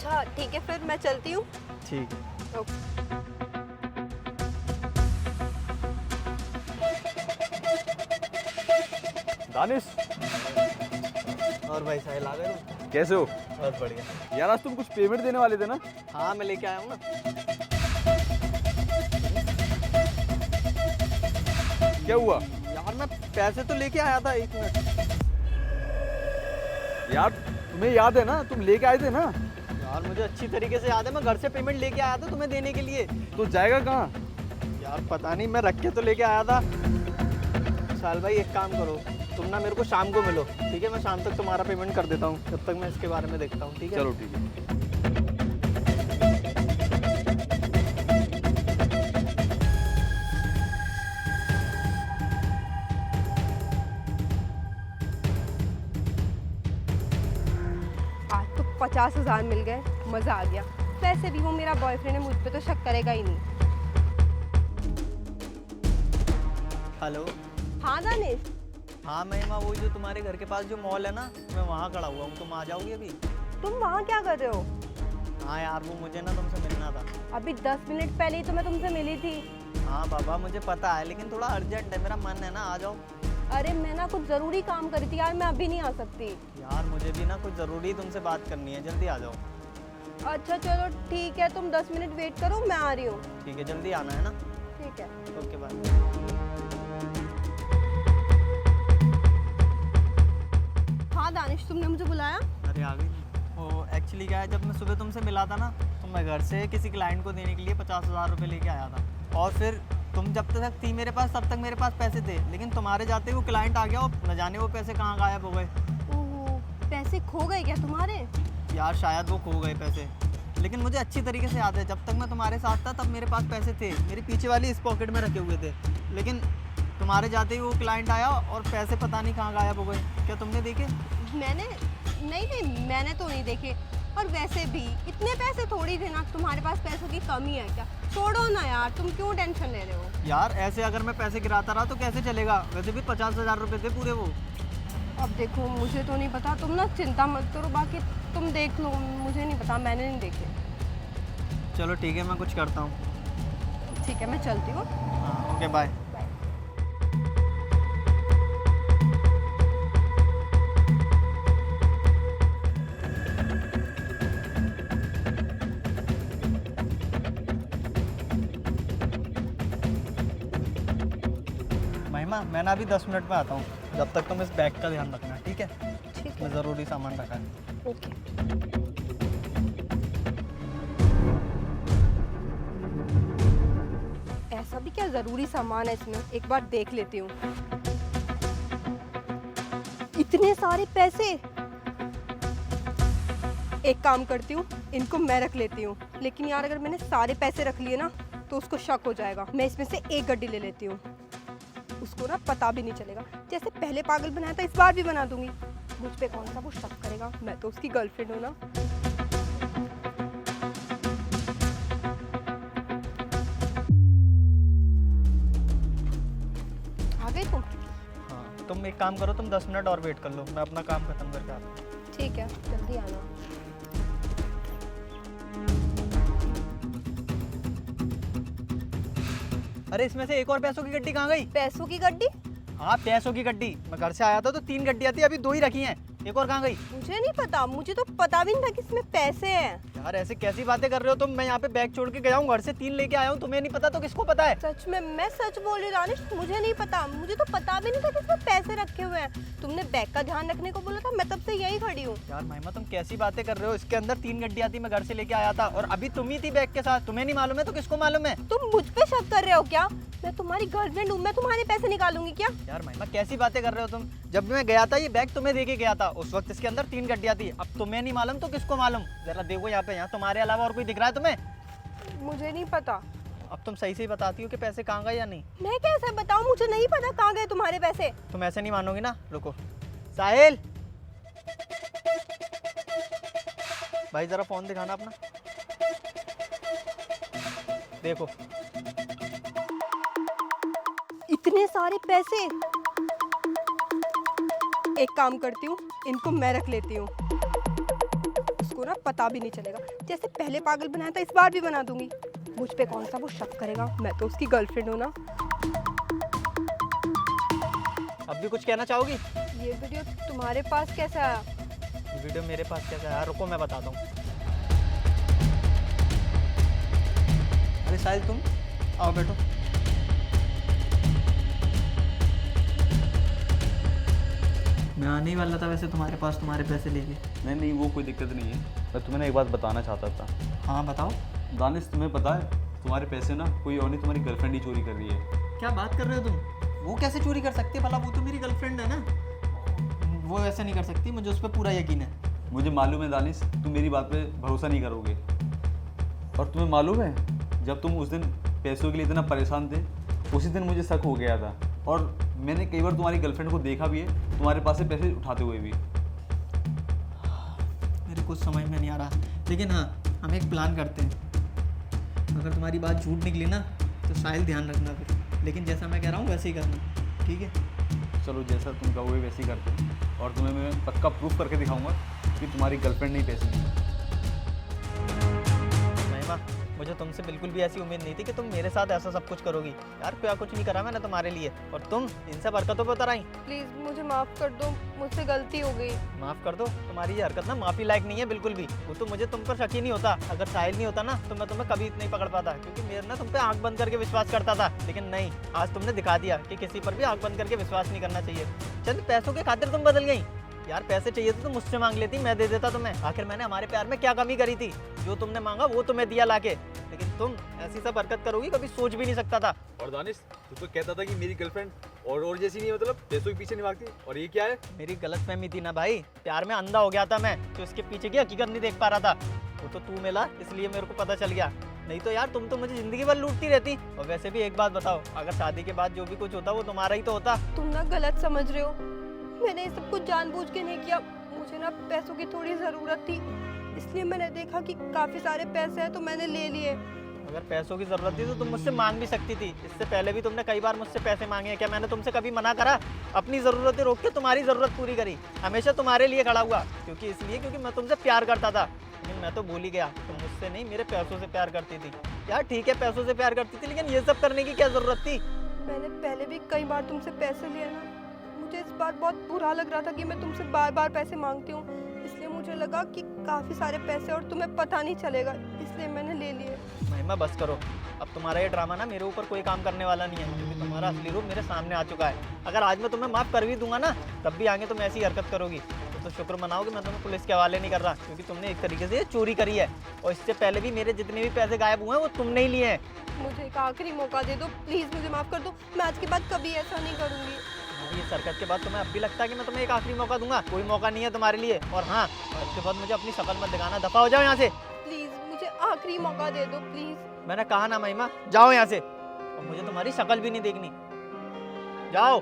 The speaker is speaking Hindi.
अच्छा ठीक है, फिर मैं चलती हूँ। ठीक है। ओके। दानिश, और भाई साहिल आ गए तुम? कैसे हो? बहुत बढ़िया। यार आज तुम कुछ पेमेंट देने वाले थे ना? हाँ मैं लेके आया हूँ ना। क्या हुआ? यार मैं पैसे तो लेके आया था, 1 मिनट। यार तुम्हें याद है ना, तुम लेके आए थे ना? यार मुझे अच्छी तरीके से याद है, मैं घर से पेमेंट लेके आया था तुम्हें देने के लिए। तो जाएगा कहाँ? यार पता नहीं, मैं रख के तो लेके आया था। साहिल भाई एक काम करो, तुम ना मेरे को शाम को मिलो, ठीक है? मैं शाम तक तुम्हारा पेमेंट कर देता हूँ, जब तक मैं इसके बारे में देखता हूँ, ठीक है? चलो ठीक है। आज तो 50,000 मिल गए, मज़ा आ गया। वैसे भी वो मेरा बॉयफ्रेंड है, मुझ पे तो शक करेगा ही नहीं। हेलो। हाँ दानिश। हाँ महिमा, वो जो तुम्हारे घर के पास जो मॉल है ना, मैं वहाँ खड़ा हुआ हूँ, तुम आ जाओगी अभी? तुम वहाँ क्या कर रहे हो? हाँ यार वो मुझे ना तुमसे मिलना था। अभी 10 मिनट पहले ही तो मैं तुमसे मिली थी। हाँ बाबा मुझे पता है, लेकिन थोड़ा अर्जेंट है, मेरा मन है ना, आ जाओ। अरे मैं ना कुछ ज़रूरी काम करी थी यार, मैं अभी नहीं आ सकती। यार मुझे भी ना कुछ ज़रूरी तुमसे बात करनी है, जल्दी आ जाओ। अच्छा चलो ठीक है, तुम 10 मिनट वेट करो, मैं आ रही हूँ। ठीक है, जल्दी आना है ना? ठीक है। Okay bye. हाँ दानिश, तुमने मुझे बुलाया? अरे आ गई। वो एक्चुअली क्या है, जब मैं सुबह तुमसे मिला था ना, तो मैं घर से किसी क्लाइंट को देने के लिए 50,000 रुपये लेके आया था। और फिर तुम जब तक थी मेरे पास, तब तक मेरे पास पैसे थे, लेकिन तुम्हारे जाते वो क्लाइंट आ गया और न जाने वो पैसे कहाँ गायब हो गए। ओह, पैसे खो गए क्या तुम्हारे? यार शायद वो खो गए पैसे, लेकिन मुझे अच्छी तरीके से याद है, जब तक मैं तुम्हारे साथ था तब मेरे पास पैसे थे, मेरी पीछे वाली इस पॉकेट में रखे हुए थे। लेकिन तुम्हारे जाते ही वो क्लाइंट आया और पैसे पता नहीं कहाँ गायब हो गए। क्या तुमने देखे? मैंने नहीं, मैंने तो नहीं देखे। और वैसे भी इतने पैसे थोड़ी थे ना, तुम्हारे पास पैसों की कमी है क्या? छोड़ो ना यार, तुम क्यों टेंशन ले रहे हो? यार ऐसे अगर मैं पैसे गिराता रहा तो कैसे चलेगा? वैसे भी 50,000 रुपये थे पूरे वो। अब देखो, मुझे तो नहीं पता, तुम ना चिंता मत करो, बाकी तुम देख लो, मुझे नहीं पता, मैंने नहीं देखे। चलो ठीक है, मैं कुछ करता हूँ। ठीक है, मैं चलती हूँ। हाँ ओके बाय। महिमा मैं ना अभी 10 मिनट में आता हूँ, जब तक तुम इस बैग का ध्यान रखना, ठीक है? ठीक मैं है। ज़रूरी सामान रखा है। ओके। ऐसा भी क्या ज़रूरी सामान है इसमें? एक बार देख लेती हूँ। इतने सारे पैसे! एक काम करती हूँ, इनको मैं रख लेती हूँ। लेकिन यार अगर मैंने सारे पैसे रख लिए ना, तो उसको शक हो जाएगा। मैं इसमें से एक गड्डी ले लेती हूँ, उसको ना पता भी नहीं चलेगा। जैसे पहले पागल बनाया था, इस बार भी बना दूंगी। मुझ पे कौन सा वो शक करेगा? मैं तो उसकी गर्लफ्रेंड हूँ ना। आ गई तुम? हाँ तुम एक काम करो, तुम 10 मिनट और वेट कर लो, मैं अपना काम खत्म करके आता हूँ। ठीक है, जल्दी आना। अरे इसमें से एक और पैसों की गड्डी कहाँ गई? पैसों की गड्डी? हाँ पैसों की गड्डी, मैं घर से आया था तो 3 गड्डियाँ थी, अभी 2 ही रखी हैं, एक और कहाँ गई? मुझे नहीं पता, मुझे तो पता भी नहीं था कि इसमें पैसे हैं। यार ऐसे कैसी बातें कर रहे हो तुम? मैं यहाँ पे बैग छोड़ के गया हूँ, घर से 3 लेके आया हूँ, तुम्हें नहीं पता तो किसको पता है? सच में, मैं सच बोल रही हूँ दानिश, मुझे नहीं पता, मुझे तो पता भी नहीं था कि इसमें पैसे रखे हुए हैं। तुमने बैग का ध्यान रखने को बोला था, मैं तब से यही खड़ी हूँ। यार महिमा तुम कैसी बातें कर रहे हो? इसके अंदर 3 गड्डियाँ थी, मैं घर से लेके आया था, और अभी तुम ही थी बैग के साथ। तुम्हें नहीं मालूम है तो किसको मालूम है? तुम मुझ पे शक कर रहे हो क्या? मैं तुम्हारी गर्लफ्रेंड हूँ, मैं तुम्हारे पैसे निकालूंगी क्या? यार महिमा कैसी बातें कर रहे हो तुम? जब भी मैं गया था ये बैग तुम्हें देके गया था, उस वक्त इसके अंदर 3 गड्डियाँ थी। अब तुम्हें नहीं मालूम तो किसको मालूम? जरा देखो यहाँ पे, यहाँ तुम्हारे अलावा और कोई दिख रहा है तुम्हें? मुझे नहीं पता। अब तुम सही से ही बताती हो कि पैसे कहाँ गए या नहीं? मैं कैसे बताऊँ? मुझे नहीं पता कहाँ गए तुम्हारे पैसे। तुम ऐसे नहीं मानोगी ना, रुको। साहिल भाई जरा फोन दिखाना अपना, देखो। इतने सारे पैसे! एक काम करती हूँ, इनको मैं रख लेती हूँ, उसको उसको ना पता भी नहीं चलेगा। जैसे पहले पागल बनाया था इस बार भी बना दूंगी। मुझ पे कौन सा वो शक करेगा, मैं तो उसकी गर्लफ्रेंड हूँ ना। अब भी कुछ कहना चाहोगी? ये वीडियो तुम्हारे पास कैसा आया? ये वीडियो मेरे पास कैसा है यार, रुको मैं बताता हूँ। अरे साहिल तुम आओ बैठो। मैं आने ही वाला था वैसे तुम्हारे पास, तुम्हारे पैसे लेके। नहीं नहीं, वो कोई दिक्कत नहीं है। मैं तुम्हें ना एक बात बताना चाहता था। हाँ बताओ। दानिश, तुम्हें पता है तुम्हारे पैसे ना कोई और नहीं, तुम्हारी गर्लफ्रेंड ही चोरी कर रही है। क्या बात कर रहे हो तुम? वो कैसे चोरी कर सकती है भला? वो तो मेरी गर्लफ्रेंड है ना। वो ऐसा नहीं कर सकती, मुझे उस पर पूरा यकीन है। मुझे मालूम है दानिश, तुम मेरी बात पे भरोसा नहीं करोगे। और तुम्हें मालूम है, जब तुम उस दिन पैसों के लिए इतना परेशान थे, उसी दिन मुझे शक हो गया था। और मैंने कई बार तुम्हारी गर्लफ्रेंड को देखा भी है तुम्हारे पास से पैसे उठाते हुए भी। मेरे कुछ समझ में नहीं आ रहा, लेकिन हाँ हम एक प्लान करते हैं। अगर तुम्हारी बात झूठ निकली ना तो साहिल ध्यान रखना फिर, लेकिन जैसा मैं कह रहा हूँ वैसे ही करना, ठीक है? चलो जैसा तुम कहोगे वैसे ही करते हैं। और तुम्हें मैं पक्का प्रूफ करके दिखाऊंगा कि तुम्हारी गर्लफ्रेंड नहीं पैसे दी। महिमा, मुझे तुमसे बिल्कुल भी ऐसी उम्मीद नहीं थी कि तुम मेरे साथ ऐसा सब कुछ करोगी। यार क्या कुछ नहीं करा मैंने तुम्हारे लिए, और तुम इन सब हरकतों पर उतर आई। प्लीज़ मुझे माफ़ कर दो, मुझसे गलती हो गई। माफ़ कर दो? तुम्हारी ये हरकत ना माफ़ी लायक नहीं है बिल्कुल भी। वो तो मुझे तुम पर शक ही नहीं होता। अगर साहिल नहीं होता ना तो मैं तुम्हें कभी नहीं पकड़ पाता, क्योंकि मेरा ना तुम पे आंख बंद करके विश्वास करता था। लेकिन नहीं, आज तुमने दिखा दिया कि किसी पर भी आंख बंद करके विश्वास नहीं करना चाहिए। चंद पैसों के खातिर तुम बदल गई। यार पैसे चाहिए तो मुझसे मांग लेती, मैं दे देता तुम्हें। आखिर मैंने हमारे प्यार में क्या कमी करी थी? जो तुमने मांगा वो तुम्हें दिया लाके। लेकिन तुम ऐसी सब हरकत करोगी कभी सोच भी नहीं सकता था। और दानिश, तू तो कहता था कि मेरी गर्लफ्रेंड और जैसी नहीं है, मतलब पैसों के पीछे नहीं भागती, और ये क्या है? मेरी गलतफहमी थी ना भाई, प्यार में अंधा हो गया था मैं, तो इसके पीछे की हकीकत नहीं देख पा रहा था। वो तो तू मिला इसलिए मेरे को पता चल गया, नहीं तो यार तुम तो मुझे जिंदगी भर लूटती रहती। और वैसे भी एक बात बताओ, अगर शादी के बाद जो भी कुछ होता वो तुम्हारा ही तो होता। तुम ना गलत समझ रहे हो, मैंने ये सब कुछ जानबूझ के नहीं किया। मुझे ना पैसों की थोड़ी ज़रूरत थी, इसलिए मैंने देखा कि काफ़ी सारे पैसे हैं तो मैंने ले लिए। अगर पैसों की जरूरत थी तो तुम मुझसे मांग भी सकती थी। इससे पहले भी तुमने कई बार मुझसे पैसे मांगे हैं, क्या मैंने तुमसे कभी मना करा? अपनी ज़रूरतें रोक के तुम्हारी ज़रूरत पूरी करी, हमेशा तुम्हारे लिए खड़ा हुआ। क्योंकि मैं तुमसे प्यार करता था। लेकिन मैं तो भूल ही गया, तुम मुझसे नहीं मेरे पैसों से प्यार करती थी। यार ठीक है पैसों से प्यार करती थी, लेकिन ये सब करने की क्या ज़रूरत थी? मैंने पहले भी कई बार तुमसे पैसे लिए ना, मुझे इस बात बहुत बुरा लग रहा था कि मैं तुमसे बार बार पैसे मांगती हूँ। इसलिए मुझे लगा कि काफ़ी सारे पैसे और तुम्हें पता नहीं चलेगा, इसलिए मैंने ले लिए। महिमा बस करो, अब तुम्हारा ये ड्रामा ना मेरे ऊपर कोई काम करने वाला नहीं है, क्योंकि तुम्हारा असली रूप मेरे सामने आ चुका है। अगर आज मैं तुम्हें माफ़ कर भी दूंगा ना, तब भी आगे तुम ऐसी हरकत करोगी तो शुक्र मनाओ कि मैं तुम्हें पुलिस के हवाले नहीं कर रहा, क्योंकि तुमने एक तरीके से चोरी करी है। और इससे पहले भी मेरे जितने भी पैसे गायब हुए हैं वो तुमने ही लिए हैं। मुझे एक आखिरी मौका दे दो प्लीज़, मुझे माफ़ कर दो। मैं आज के बाद कभी ऐसा नहीं करूँगी। ये हरकत के बाद तुम्हें अब भी लगता है कि मैं तुम्हें एक आखिरी मौका दूंगा? कोई मौका नहीं है तुम्हारे लिए। और हाँ, इसके बाद मुझे अपनी शक्ल मत दिखाना, दफा हो जाओ यहाँ से। प्लीज़ मुझे आखिरी मौका दे दो प्लीज़। मैंने कहा ना महिमा, जाओ यहाँ से, और मुझे तुम्हारी शक्ल भी नहीं देखनी, जाओ।